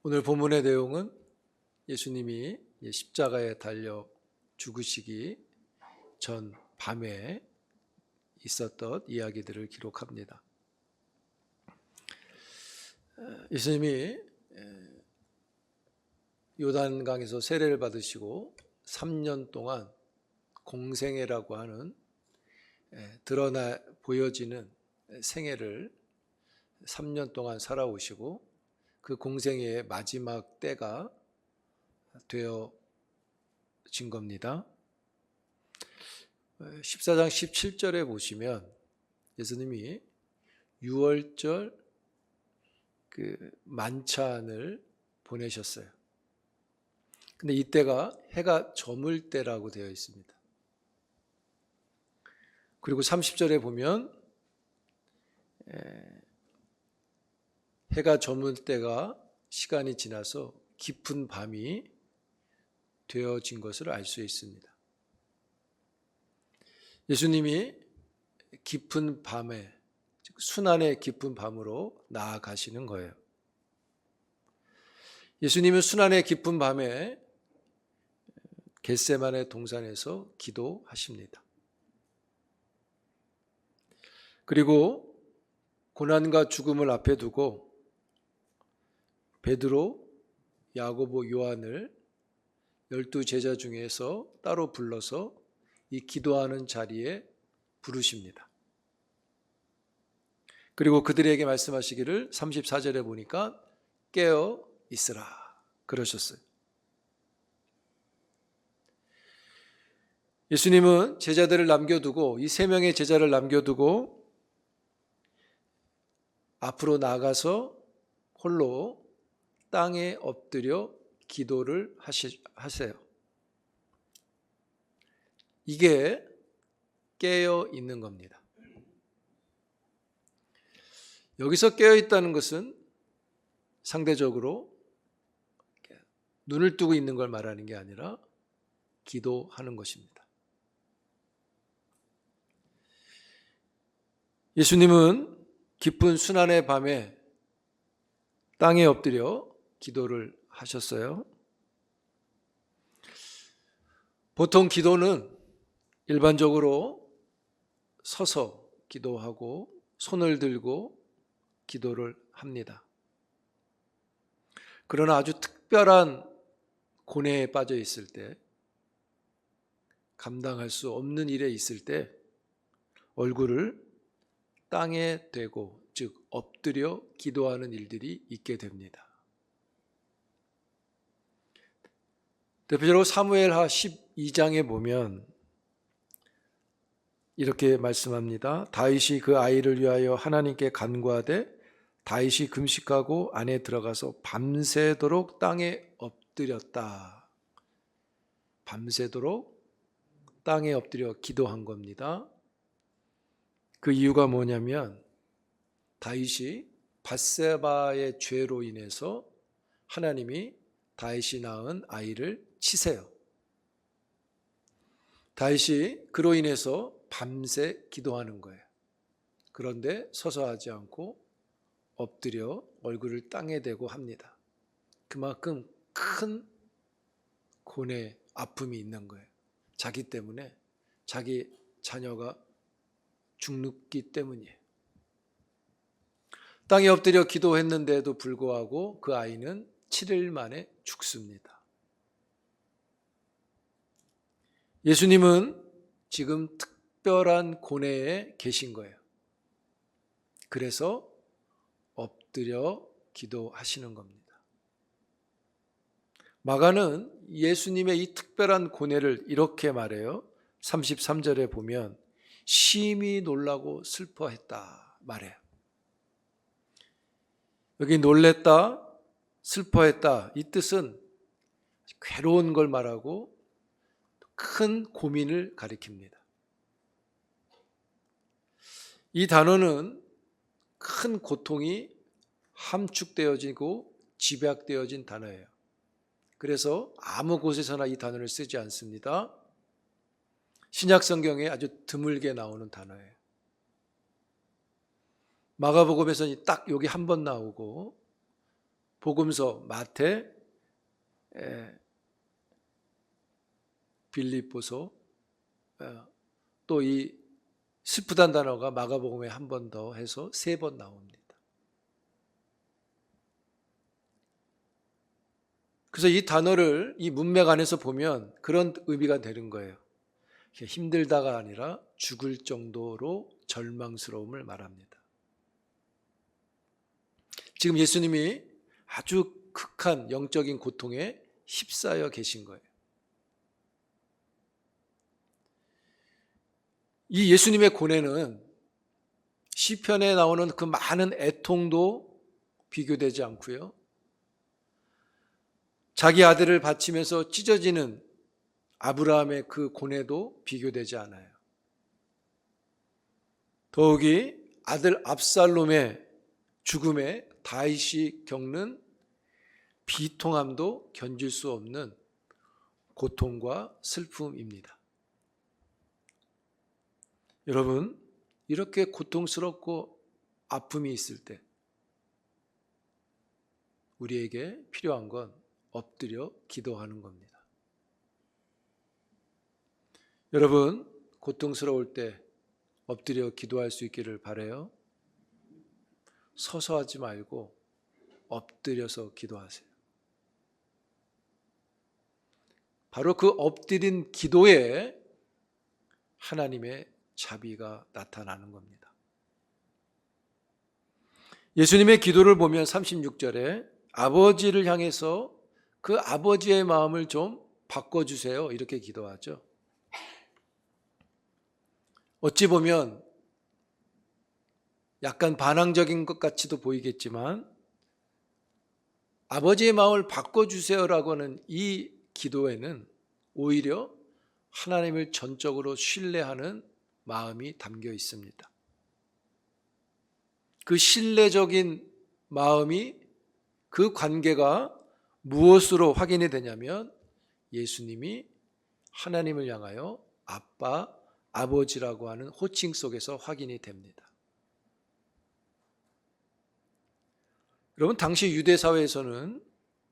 오늘 본문의 내용은 예수님이 십자가에 달려 죽으시기 전 밤에 있었던 이야기들을 기록합니다. 예수님이 요단강에서 세례를 받으시고 3년 동안 공생애라고 하는 드러나 보여지는 생애를 3년 동안 살아오시고 그 공생애의 마지막 때가 되어진 겁니다. 14장 17절에 보시면 예수님이 6월절 그 만찬을 보내셨어요. 근데 이때가 해가 저물 때라고 되어 있습니다. 그리고 30절에 보면 해가 저물 때가 시간이 지나서 깊은 밤이 되어진 것을 알 수 있습니다. 예수님이 깊은 밤에, 순환의 깊은 밤으로 나아가시는 거예요. 예수님은 순환의 깊은 밤에 겟세마네 동산에서 기도하십니다. 그리고 고난과 죽음을 앞에 두고 베드로, 야고보, 요한을 12 제자 중에서 따로 불러서 이 기도하는 자리에 부르십니다. 그리고 그들에게 말씀하시기를 34절에 보니까 깨어 있으라 그러셨어요. 예수님은 제자들을 남겨두고 이 3명의 제자를 남겨두고 앞으로 나가서 홀로 땅에 엎드려 기도를 하세요. 이게 깨어 있는 겁니다. 여기서 깨어 있다는 것은 상대적으로 눈을 뜨고 있는 걸 말하는 게 아니라 기도하는 것입니다. 예수님은 깊은 순환의 밤에 땅에 엎드려 기도를 하셨어요. 보통 기도는 일반적으로 서서 기도하고 손을 들고 기도를 합니다. 그러나 아주 특별한 고뇌에 빠져 있을 때, 감당할 수 없는 일에 있을 때 얼굴을 땅에 대고, 즉 엎드려 기도하는 일들이 있게 됩니다. 대표적으로 사무엘하 12장에 보면 이렇게 말씀합니다. 다윗이 그 아이를 위하여 하나님께 간구하되 다윗이 금식하고 안에 들어가서 밤새도록 땅에 엎드렸다. 밤새도록 땅에 엎드려 기도한 겁니다. 그 이유가 뭐냐면 다윗이 밧세바의 죄로 인해서 하나님이 다윗이 낳은 아이를 치세요. 다윗이 그로 인해서 밤새 기도하는 거예요. 그런데 서서 하지 않고 엎드려 얼굴을 땅에 대고 합니다. 그만큼 큰 고뇌, 아픔이 있는 거예요. 자기 때문에, 자기 자녀가 죽기 때문이에요. 땅에 엎드려 기도했는데도 불구하고 그 아이는 7일 만에 죽습니다. 예수님은 지금 특별한 고뇌에 계신 거예요. 그래서 엎드려 기도하시는 겁니다. 마가는 예수님의 이 특별한 고뇌를 이렇게 말해요. 33절에 보면 심히 놀라고 슬퍼했다 말해요. 여기 놀랬다, 슬퍼했다 이 뜻은 괴로운 걸 말하고 큰 고민을 가리킵니다. 이 단어는 큰 고통이 함축되어지고 집약되어진 단어예요. 그래서 아무 곳에서나 이 단어를 쓰지 않습니다. 신약 성경에 아주 드물게 나오는 단어예요. 마가복음에서는 딱 여기 한 번 나오고 복음서 마태, 빌립보서, 또 이 슬프단 단어가 마가복음에 한 번 더 해서 3번 나옵니다. 그래서 이 단어를 이 문맥 안에서 보면 그런 의미가 되는 거예요. 힘들다가 아니라 죽을 정도로 절망스러움을 말합니다. 지금 예수님이 아주 극한 영적인 고통에 휩싸여 계신 거예요. 이 예수님의 고뇌는 시편에 나오는 그 많은 애통도 비교되지 않고요. 자기 아들을 바치면서 찢어지는 아브라함의 그 고뇌도 비교되지 않아요. 더욱이 아들 압살롬의 죽음에 다윗이 겪는 비통함도 견딜 수 없는 고통과 슬픔입니다. 여러분, 이렇게 고통스럽고 아픔이 있을 때 우리에게 필요한 건 엎드려 기도하는 겁니다. 여러분, 고통스러울 때 엎드려 기도할 수 있기를 바라요. 서서 하지 말고 엎드려서 기도하세요. 바로 그 엎드린 기도에 하나님의 자비가 나타나는 겁니다. 예수님의 기도를 보면 36절에 아버지를 향해서 그 아버지의 마음을 좀 바꿔주세요, 이렇게 기도하죠. 어찌 보면 약간 반항적인 것 같이도 보이겠지만 아버지의 마음을 바꿔주세요라고 하는 이 기도에는 오히려 하나님을 전적으로 신뢰하는 마음이 담겨 있습니다. 그 신뢰적인 마음이, 그 관계가 무엇으로 확인이 되냐면 예수님이 하나님을 향하여 아빠, 아버지라고 하는 호칭 속에서 확인이 됩니다. 여러분, 당시 유대 사회에서는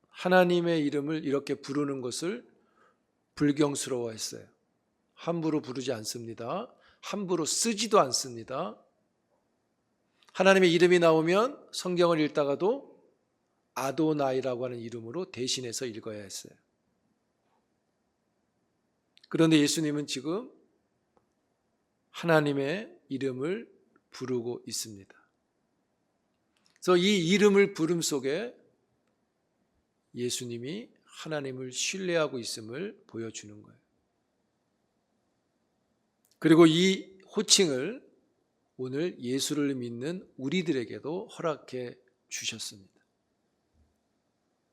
하나님의 이름을 이렇게 부르는 것을 불경스러워했어요. 함부로 부르지 않습니다. 함부로 쓰지도 않습니다. 하나님의 이름이 나오면 성경을 읽다가도 아도나이라고 하는 이름으로 대신해서 읽어야 했어요. 그런데 예수님은 지금 하나님의 이름을 부르고 있습니다. 그래서 이 이름을 부름 속에 예수님이 하나님을 신뢰하고 있음을 보여주는 거예요. 그리고 이 호칭을 오늘 예수를 믿는 우리들에게도 허락해 주셨습니다.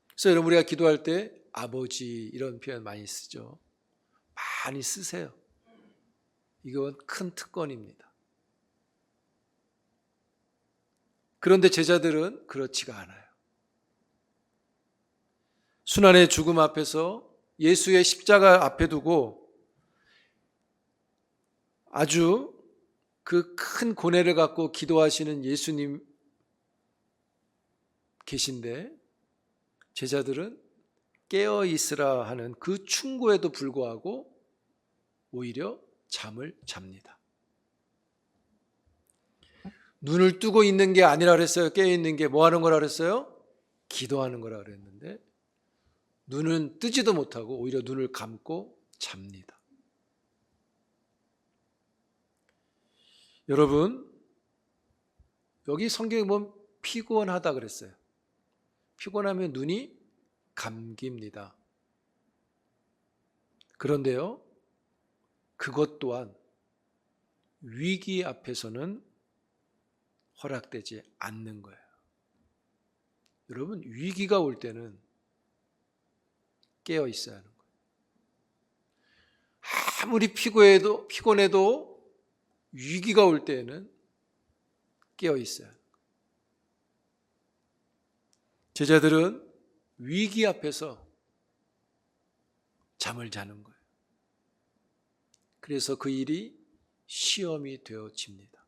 그래서 여러분, 우리가 기도할 때 아버지 이런 표현 많이 쓰죠. 많이 쓰세요. 이건 큰 특권입니다. 그런데 제자들은 그렇지가 않아요. 순환의 죽음 앞에서 예수의 십자가 앞에 두고 아주 그 큰 고뇌를 갖고 기도하시는 예수님 계신데 제자들은 깨어 있으라 하는 그 충고에도 불구하고 오히려 잠을 잡니다. 눈을 뜨고 있는 게 아니라 그랬어요. 깨어 있는 게 뭐 하는 거라 그랬어요? 기도하는 거라 그랬는데 눈은 뜨지도 못하고 오히려 눈을 감고 잡니다. 여러분, 여기 성경에 보면 피곤하다 그랬어요. 피곤하면 눈이 감깁니다. 그런데요, 그것 또한 위기 앞에서는 허락되지 않는 거예요. 여러분, 위기가 올 때는 깨어 있어야 하는 거예요. 아무리 피곤해도 위기가 올 때에는 깨어 있어야 하는 거예요. 제자들은 위기 앞에서 잠을 자는 거예요. 그래서 그 일이 시험이 되어집니다.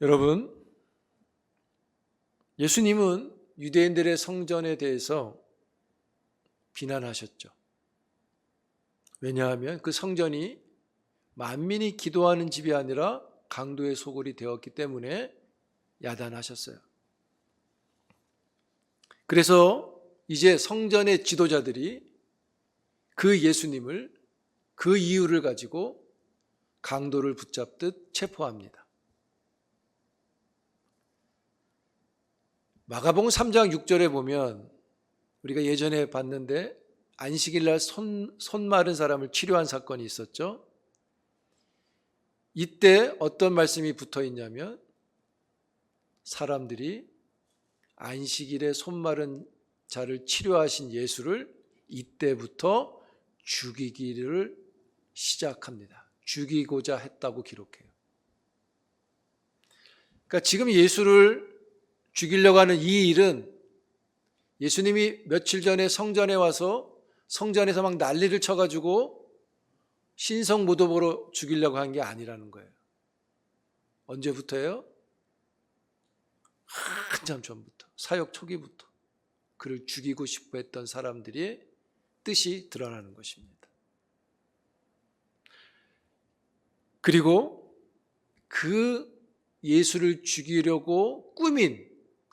여러분, 예수님은 유대인들의 성전에 대해서 비난하셨죠. 왜냐하면 그 성전이 만민이 기도하는 집이 아니라 강도의 소굴이 되었기 때문에 야단하셨어요. 그래서 이제 성전의 지도자들이 그 예수님을, 그 이유를 가지고 강도를 붙잡듯 체포합니다. 마가복음 3장 6절에 보면 우리가 예전에 봤는데 안식일날 손 마른 사람을 치료한 사건이 있었죠. 이때 어떤 말씀이 붙어 있냐면 사람들이 안식일에 손 마른 자를 치료하신 예수를 이때부터 죽이기를 시작합니다. 죽이고자 했다고 기록해요. 그러니까 지금 예수를 죽이려고 하는 이 일은 예수님이 며칠 전에 성전에 와서 성전에서 막 난리를 쳐가지고 신성모독으로 죽이려고 한 게 아니라는 거예요. 언제부터예요? 한참 전부터, 사역 초기부터 그를 죽이고 싶어 했던 사람들의 뜻이 드러나는 것입니다. 그리고 그 예수를 죽이려고 꾸민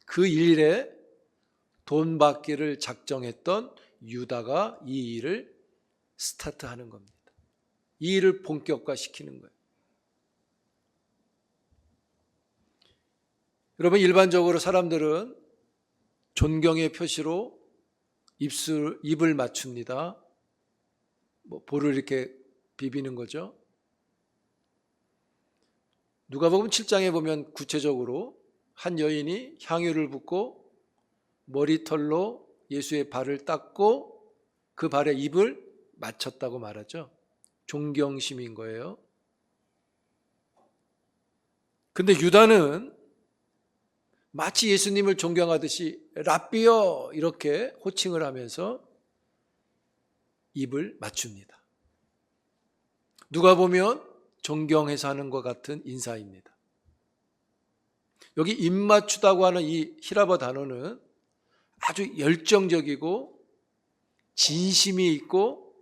그 일에 돈 받기를 작정했던 유다가 이 일을 스타트하는 겁니다. 이 일을 본격화시키는 거예요. 여러분, 일반적으로 사람들은 존경의 표시로 입을 맞춥니다. 볼을 이렇게 비비는 거죠. 누가복음 7장에 보면 구체적으로 한 여인이 향유를 붓고 머리털로 예수의 발을 닦고 그 발에 입을 맞췄다고 말하죠. 존경심인 거예요. 근데 유다는 마치 예수님을 존경하듯이 랍비여 이렇게 호칭을 하면서 입을 맞춥니다. 누가 보면 존경해서 하는 것 같은 인사입니다. 여기 입 맞추다고 하는 이 히라버 단어는 아주 열정적이고 진심이 있고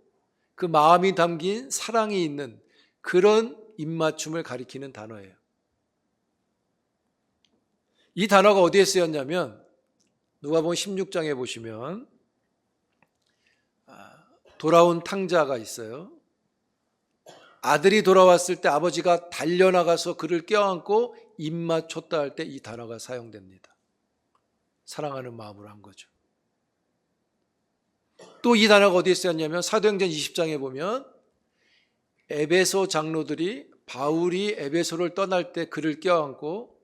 그 마음이 담긴 사랑이 있는 그런 입맞춤을 가리키는 단어예요. 이 단어가 어디에 쓰였냐면 누가복음 16장에 보시면 돌아온 탕자가 있어요. 아들이 돌아왔을 때 아버지가 달려나가서 그를 껴안고 입 맞췄다 할 때 이 단어가 사용됩니다. 사랑하는 마음으로 한 거죠. 또 이 단어가 어디에 쓰였냐면 사도행전 20장에 보면 에베소 장로들이 바울이 에베소를 떠날 때 그를 껴안고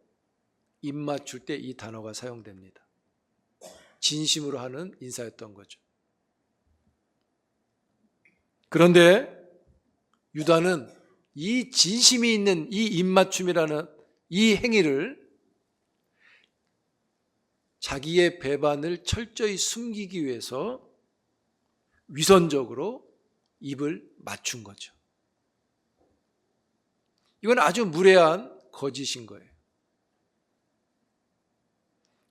입 맞출 때 이 단어가 사용됩니다. 진심으로 하는 인사였던 거죠. 그런데 유다는 이 진심이 있는 이 입맞춤이라는 이 행위를 자기의 배반을 철저히 숨기기 위해서 위선적으로 입을 맞춘 거죠. 이건 아주 무례한 거짓인 거예요.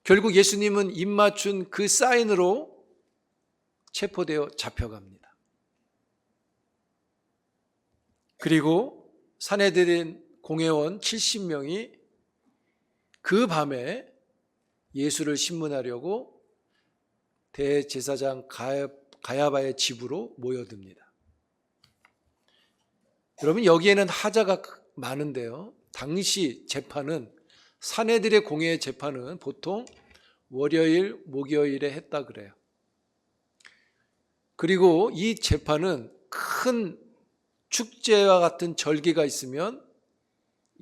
결국 예수님은 입 맞춘 그 사인으로 체포되어 잡혀갑니다. 그리고 산헤드린 공회원 70명이 그 밤에 예수를 신문하려고 대제사장 가야바의 집으로 모여듭니다. 여러분, 여기에는 하자가 많은데요. 당시 재판은 산헤드린의 공회의 재판은 보통 월요일, 목요일에 했다 그래요. 그리고 이 재판은 큰 축제와 같은 절기가 있으면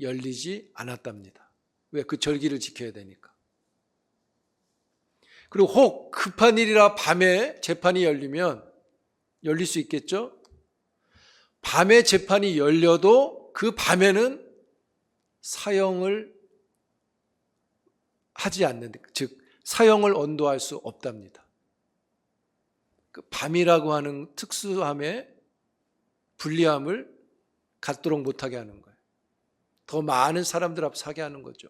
열리지 않았답니다. 왜? 그 절기를 지켜야 되니까. 그리고 혹 급한 일이라 밤에 재판이 열리면 열릴 수 있겠죠? 밤에 재판이 열려도 그 밤에는 사형을 하지 않는, 즉 사형을 언도할 수 없답니다. 그 밤이라고 하는 특수함의 불리함을 갖도록 못하게 하는 거예요. 더 많은 사람들 앞 서게 하는 거죠.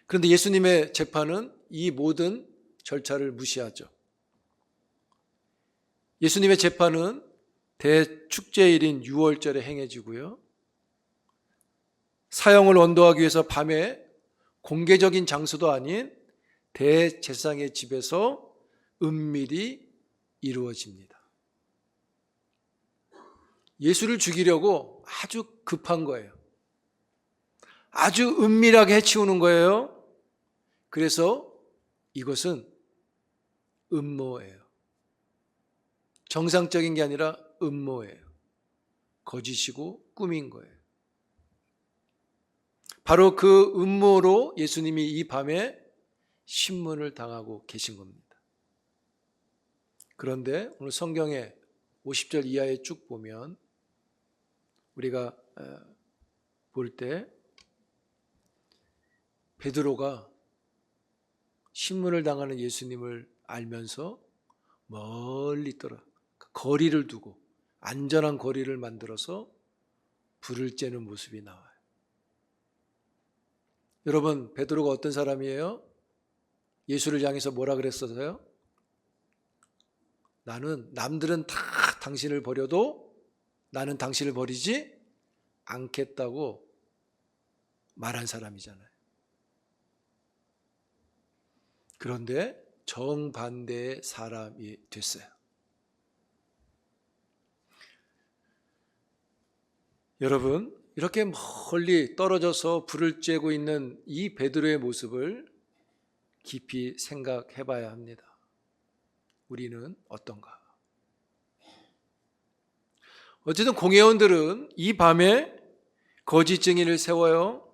그런데 예수님의 재판은 이 모든 절차를 무시하죠. 예수님의 재판은 대축제일인 6월절에 행해지고요. 사형을 언도하기 위해서 밤에 공개적인 장소도 아닌 대제사장의 집에서 은밀히 이루어집니다. 예수를 죽이려고 아주 급한 거예요. 아주 은밀하게 해치우는 거예요. 그래서 이것은 음모예요. 정상적인 게 아니라 음모예요. 거짓이고 꿈인 거예요. 바로 그 음모로 예수님이 이 밤에 신문을 당하고 계신 겁니다. 그런데 오늘 성경에 50절 이하에 쭉 보면 우리가 볼 때 베드로가 신문을 당하는 예수님을 알면서 멀리 떠나 거리를 두고 안전한 거리를 만들어서 불을 쬐는 모습이 나와요. 여러분, 베드로가 어떤 사람이에요? 예수를 향해서 뭐라 그랬었어요? 나는 남들은 다 당신을 버려도 나는 당신을 버리지 않겠다고 말한 사람이잖아요. 그런데 정반대의 사람이 됐어요. 여러분, 이렇게 멀리 떨어져서 불을 쬐고 있는 이 베드로의 모습을 깊이 생각해 봐야 합니다. 우리는 어떤가? 어쨌든 공회원들은 이 밤에 거짓 증인을 세워요.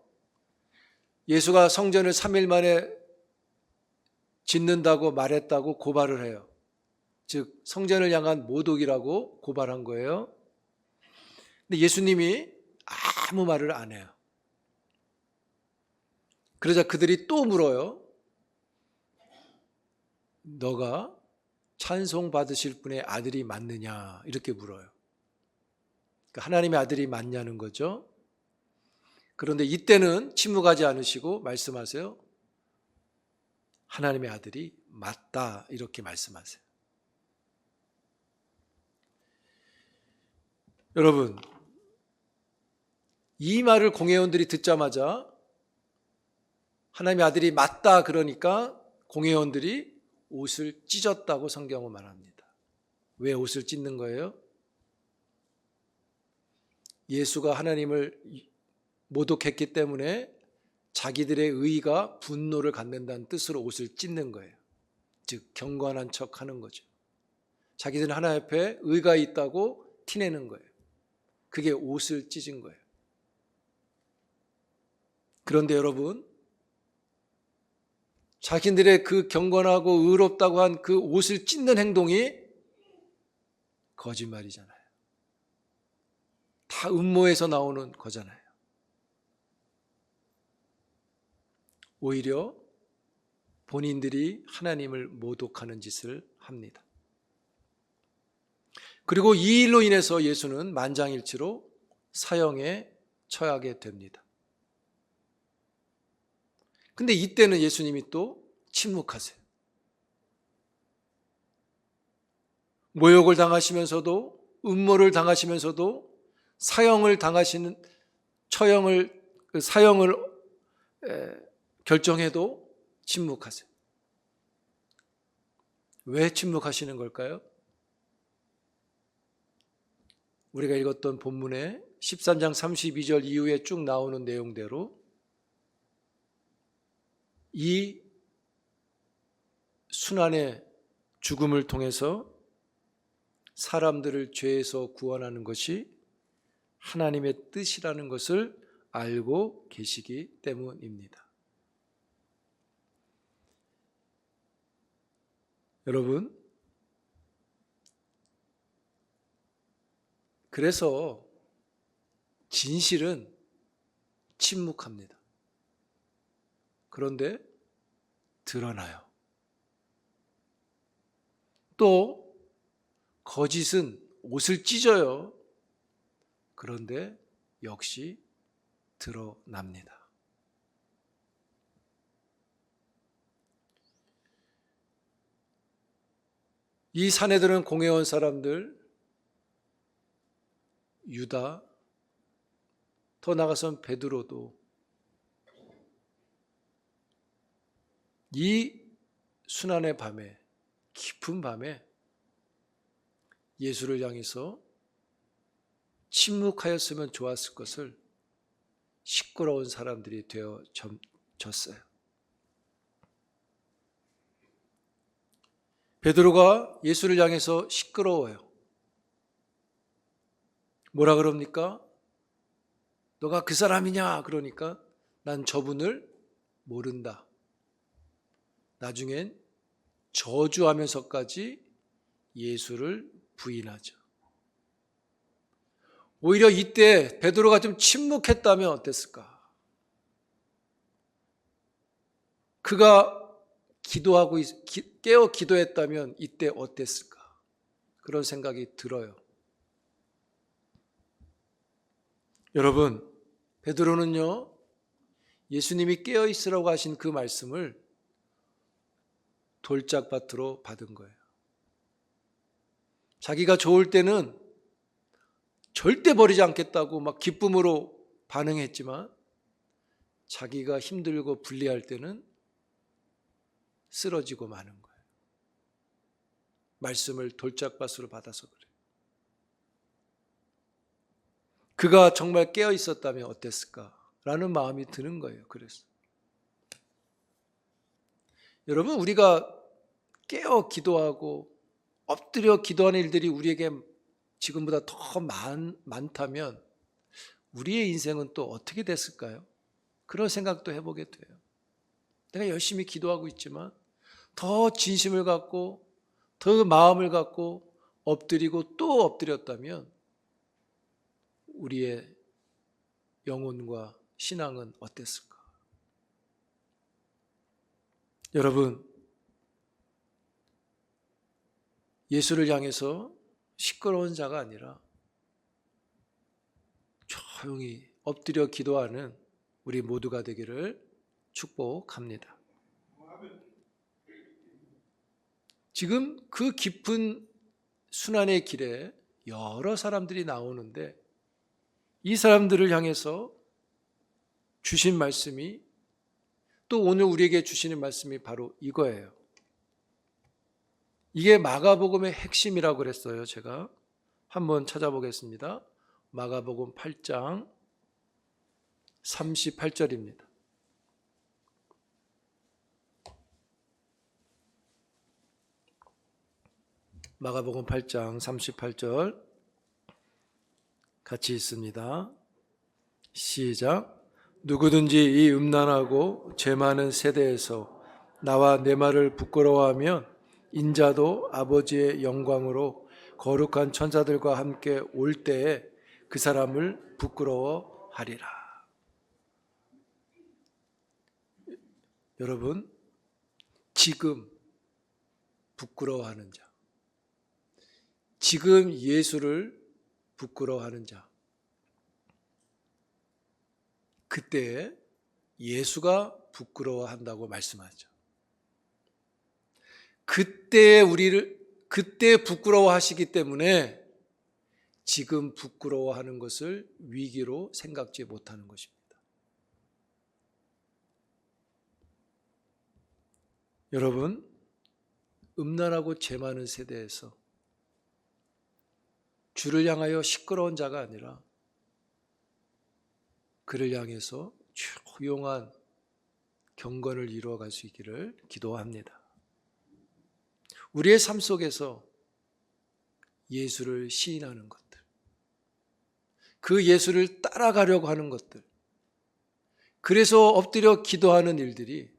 예수가 성전을 3일 만에 짓는다고 말했다고 고발을 해요. 즉 성전을 향한 모독이라고 고발한 거예요. 근데 예수님이 아무 말을 안 해요. 그러자 그들이 또 물어요. 너가 찬송 받으실 분의 아들이 맞느냐 이렇게 물어요. 그러니까 하나님의 아들이 맞냐는 거죠. 그런데 이때는 침묵하지 않으시고 말씀하세요. 하나님의 아들이 맞다 이렇게 말씀하세요. 여러분, 이 말을 공회원들이 듣자마자 하나님의 아들이 맞다 그러니까 공회원들이 옷을 찢었다고 성경은 말합니다. 왜 옷을 찢는 거예요? 예수가 하나님을 모독했기 때문에 자기들의 의가 분노를 갖는다는 뜻으로 옷을 찢는 거예요. 즉 경건한 척하는 거죠. 자기들은 하나님 앞에 의가 있다고 티내는 거예요. 그게 옷을 찢은 거예요. 그런데 여러분, 자기들의 그 경건하고 의롭다고 한 그 옷을 찢는 행동이 거짓말이잖아요. 다 음모에서 나오는 거잖아요. 오히려 본인들이 하나님을 모독하는 짓을 합니다. 그리고 이 일로 인해서 예수는 만장일치로 사형에 처하게 됩니다. 근데 이때는 예수님이 또 침묵하세요. 모욕을 당하시면서도 음모를 당하시면서도 사형을 결정해도 침묵하세요. 왜 침묵하시는 걸까요? 우리가 읽었던 본문의 13장 32절 이후에 쭉 나오는 내용대로 이 순환의 죽음을 통해서 사람들을 죄에서 구원하는 것이 하나님의 뜻이라는 것을 알고 계시기 때문입니다. 여러분, 그래서 진실은 침묵합니다. 그런데 드러나요. 또 거짓은 옷을 찢어요. 그런데 역시 드러납니다. 이 사내들은 공회원 사람들, 유다, 더 나아가선 베드로도 이 순환의 밤에, 깊은 밤에 예수를 향해서 침묵하였으면 좋았을 것을 시끄러운 사람들이 되어졌어요. 베드로가 예수를 향해서 시끄러워요. 뭐라 그럽니까? 너가 그 사람이냐? 그러니까 난 저분을 모른다. 나중엔 저주하면서까지 예수를 부인하죠. 오히려 이때 베드로가 좀 침묵했다면 어땠을까? 그가 깨어 기도했다면 이때 어땠을까? 그런 생각이 들어요. 여러분, 베드로는요, 예수님이 깨어 있으라고 하신 그 말씀을 돌짝밭으로 받은 거예요. 자기가 좋을 때는 절대 버리지 않겠다고 막 기쁨으로 반응했지만 자기가 힘들고 불리할 때는 쓰러지고 마는 거예요. 말씀을 돌짝밭으로 받아서 그래요. 그가 정말 깨어 있었다면 어땠을까라는 마음이 드는 거예요. 그래서 여러분, 우리가 깨어 기도하고 엎드려 기도하는 일들이 우리에게 지금보다 더 많다면 우리의 인생은 또 어떻게 됐을까요? 그런 생각도 해보게 돼요. 내가 열심히 기도하고 있지만 더 진심을 갖고 더 마음을 갖고 엎드리고 또 엎드렸다면 우리의 영혼과 신앙은 어땠을까? 여러분, 예수를 향해서 시끄러운 자가 아니라 조용히 엎드려 기도하는 우리 모두가 되기를 축복합니다. 지금 그 깊은 순환의 길에 여러 사람들이 나오는데 이 사람들을 향해서 주신 말씀이 또 오늘 우리에게 주시는 말씀이 바로 이거예요. 이게 마가복음의 핵심이라고 그랬어요. 제가 한번 찾아보겠습니다. 마가복음 8장 38절입니다. 마가복음 8장 38절 같이 있습니다. 시작. 누구든지 이 음란하고 죄 많은 세대에서 나와 내 말을 부끄러워하면 인자도 아버지의 영광으로 거룩한 천사들과 함께 올 때에 그 사람을 부끄러워하리라. 여러분, 지금 부끄러워하는 자, 지금 예수를 부끄러워하는 자, 그때 예수가 부끄러워한다고 말씀하죠. 그때 부끄러워하시기 때문에 지금 부끄러워하는 것을 위기로 생각지 못하는 것입니다. 여러분, 음란하고 죄 많은 세대에서 주를 향하여 시끄러운 자가 아니라 그를 향해서 조용한 경건을 이루어갈 수 있기를 기도합니다. 우리의 삶 속에서 예수를 시인하는 것들, 그 예수를 따라가려고 하는 것들, 그래서 엎드려 기도하는 일들이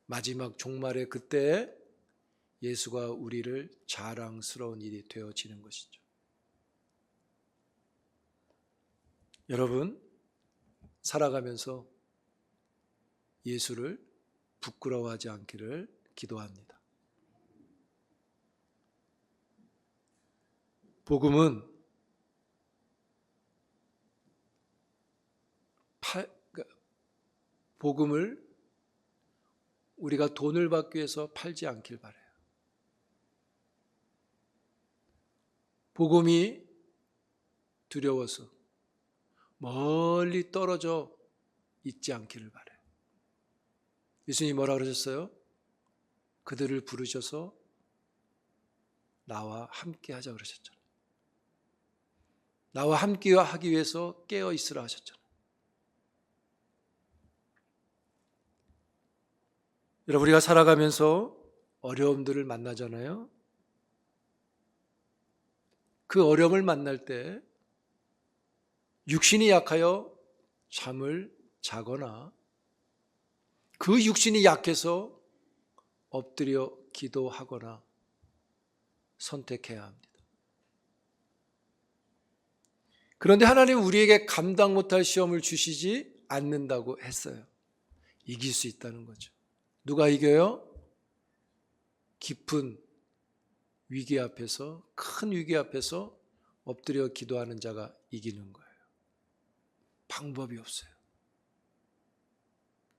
마지막 종말의 그때에 예수가 우리를 자랑스러운 일이 되어지는 것이죠. 여러분, 살아가면서 예수를 부끄러워하지 않기를 기도합니다. 복음은 복음을 우리가 돈을 받기 위해서 팔지 않길 바라요. 복음이 두려워서 멀리 떨어져 있지 않기를 바라요. 예수님이 뭐라 그러셨어요? 그들을 부르셔서 나와 함께 하자 그러셨잖아요. 나와 함께 하기 위해서 깨어 있으라 하셨잖아요. 여러분, 우리가 살아가면서 어려움들을 만나잖아요. 그 어려움을 만날 때 육신이 약하여 잠을 자거나 그 육신이 약해서 엎드려 기도하거나 선택해야 합니다. 그런데 하나님은 우리에게 감당 못할 시험을 주시지 않는다고 했어요. 이길 수 있다는 거죠. 누가 이겨요? 깊은 위기 앞에서, 큰 위기 앞에서 엎드려 기도하는 자가 이기는 거예요. 방법이 없어요.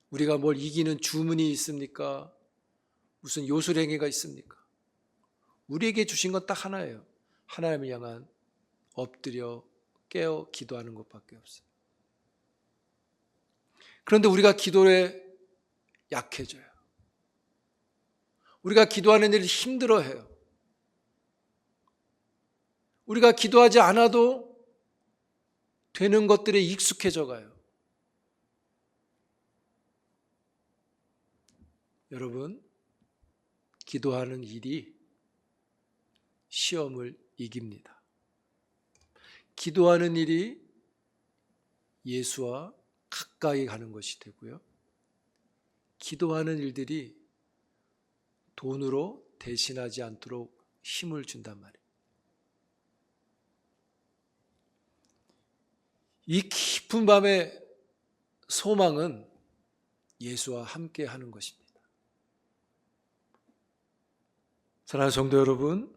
우리가 뭘 이기는 주문이 있습니까? 무슨 요술행위가 있습니까? 우리에게 주신 건 딱 하나예요. 하나님을 향한 엎드려 깨어 기도하는 것밖에 없어요. 그런데 우리가 기도에 약해져요. 우리가 기도하는 일을 힘들어해요. 우리가 기도하지 않아도 되는 것들에 익숙해져 가요. 여러분, 기도하는 일이 시험을 이깁니다. 기도하는 일이 예수와 가까이 가는 것이 되고요. 기도하는 일들이 돈으로 대신하지 않도록 힘을 준단 말이에요. 이 깊은 밤의 소망은 예수와 함께 하는 것입니다. 사랑하는 성도 여러분,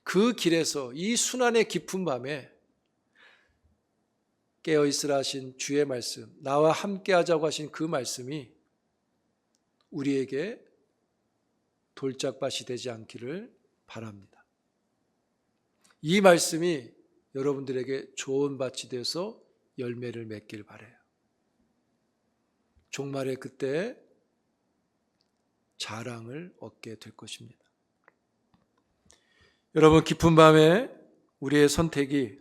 그 길에서 이 순환의 깊은 밤에 깨어있으라 하신 주의 말씀, 나와 함께 하자고 하신 그 말씀이 우리에게 돌짝밭이 되지 않기를 바랍니다. 이 말씀이 여러분들에게 좋은 밭이 되어서 열매를 맺길 바라요. 종말의 그때 자랑을 얻게 될 것입니다. 여러분, 깊은 밤에 우리의 선택이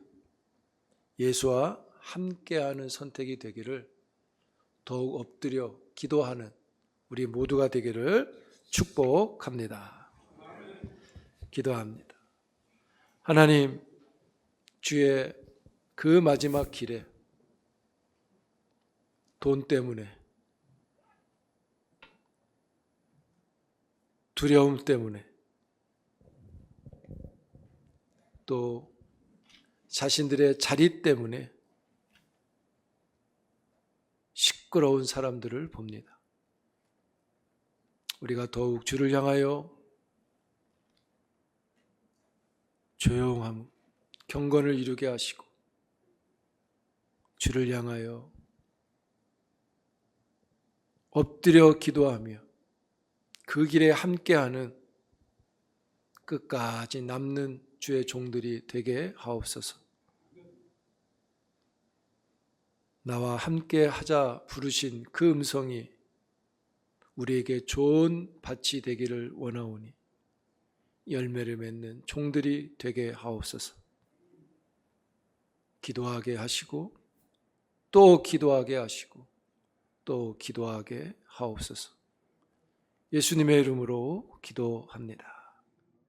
예수와 함께하는 선택이 되기를 더욱 엎드려 기도하는 우리 모두가 되기를 축복합니다. 기도합니다. 하나님, 주의 그 마지막 길에 돈 때문에, 두려움 때문에, 또 자신들의 자리 때문에 시끄러운 사람들을 봅니다. 우리가 더욱 주를 향하여 조용함, 경건을 이루게 하시고 주를 향하여 엎드려 기도하며 그 길에 함께하는 끝까지 남는 주의 종들이 되게 하옵소서. 나와 함께 하자 부르신 그 음성이 우리에게 좋은 밭이 되기를 원하오니 열매를 맺는 종들이 되게 하옵소서. 기도하게 하시고 또 기도하게 하시고 또 기도하게 하옵소서. 예수님의 이름으로 기도합니다.